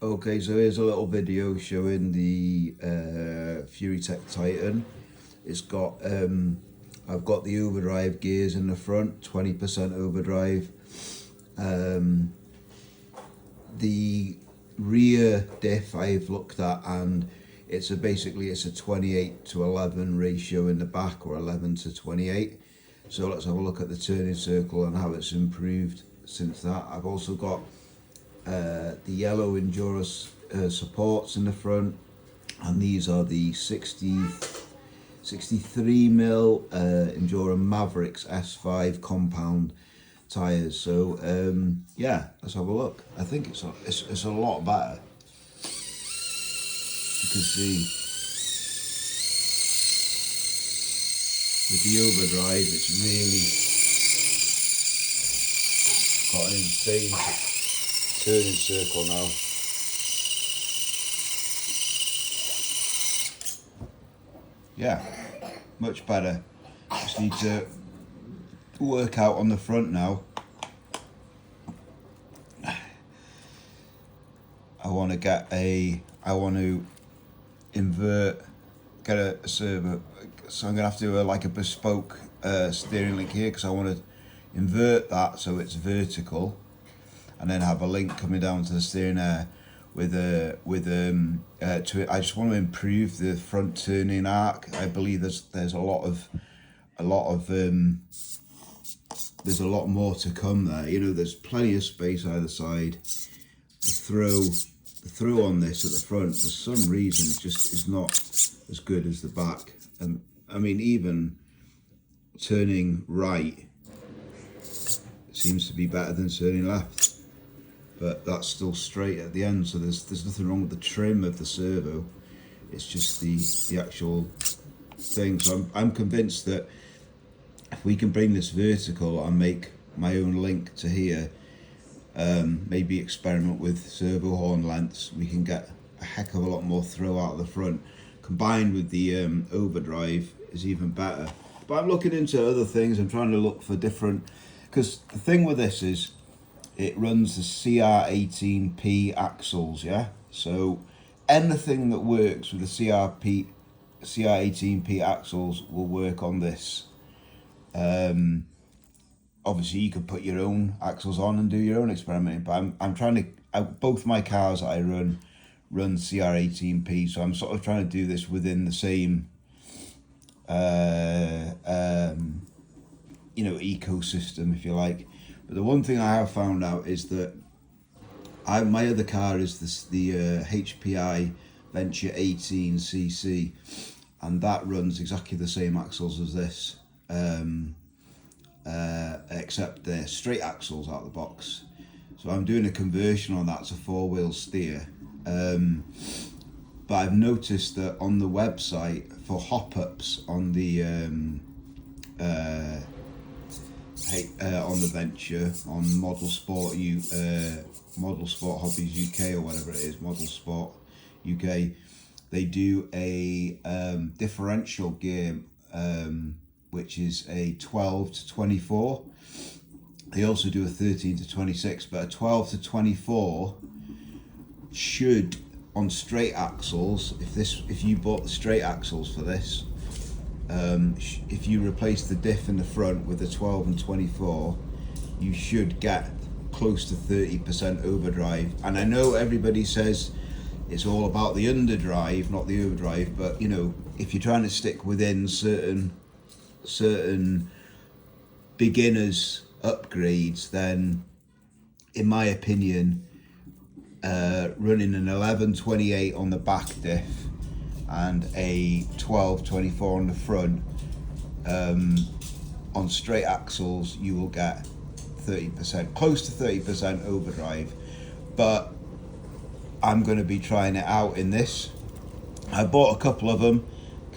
Okay, so here's a little video showing the Furitek Titan. It's got I've got the overdrive gears in the front, 20% overdrive. The rear diff I've looked at, and it's basically a 28:11 ratio in the back, or 11:28. So let's have a look at the turning circle and how it's improved since that. I've also got the yellow Endurance supports in the front, and these are the 63mm Enduro Mavericks S5 compound tires. So yeah, let's have a look. I think it's a lot better. You can see with the overdrive, it's really got an insane turning circle now. Yeah, much better. Just need to work out on the front now. I want to invert, get a servo, so I'm gonna have to do like a bespoke steering link here, because I want to invert that so it's vertical, and then have a link coming down to the steering air with I just want to improve the front turning arc. I believe there's a lot more to come there. You know, there's plenty of space either side. The throw on this at the front, for some reason, it just is not as good as the back. And I mean, even turning right seems to be better than turning left, but that's still straight at the end, so there's nothing wrong with the trim of the servo. It's just the actual thing. So I'm convinced that if we can bring this vertical and make my own link to here, maybe experiment with servo horn lengths, we can get a heck of a lot more throw out of the front. Combined with the overdrive is even better. But I'm looking into other things. I'm trying to look for different, because the thing with this is it runs the CR18P axles, yeah? So anything that works with the CR18P axles will work on this. Obviously you could put your own axles on and do your own experimenting, but I'm trying to, both my cars that I run CR18P, so I'm sort of trying to do this within the same ecosystem, if you like. But the one thing I have found out is that my other car is the HPI Venture 18cc, and that runs exactly the same axles as this, except they're straight axles out of the box. So I'm doing a conversion on that to four-wheel steer. But I've noticed that on the website for hop-ups on the Venture, on Model Sport Hobbies UK, or whatever it is, Model Sport UK, they do a differential gear, which is a 12-24. They also do a 13-26, but a 12-24 should, on straight axles, if you bought the straight axles for this, if you replace the diff in the front with a 12 and 24, you should get close to 30% overdrive. And I know everybody says it's all about the underdrive, not the overdrive, but you know, if you're trying to stick within certain beginners upgrades, then in my opinion, running an 1128 on the back diff and a 1224 on the front, on straight axles, you will get 30%, close to 30% overdrive. But I'm going to be trying it out in this. I bought a couple of them,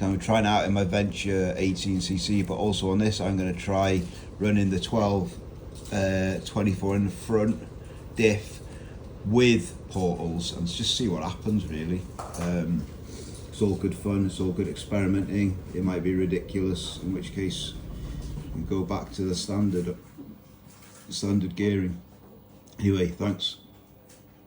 I'm trying out in my Venture 18cc, but also on this I'm going to try running the 12-24 in the front diff with portals and just see what happens, really. It's all good fun, it's all good experimenting. It might be ridiculous, in which case we go back to the standard gearing. Anyway, thanks.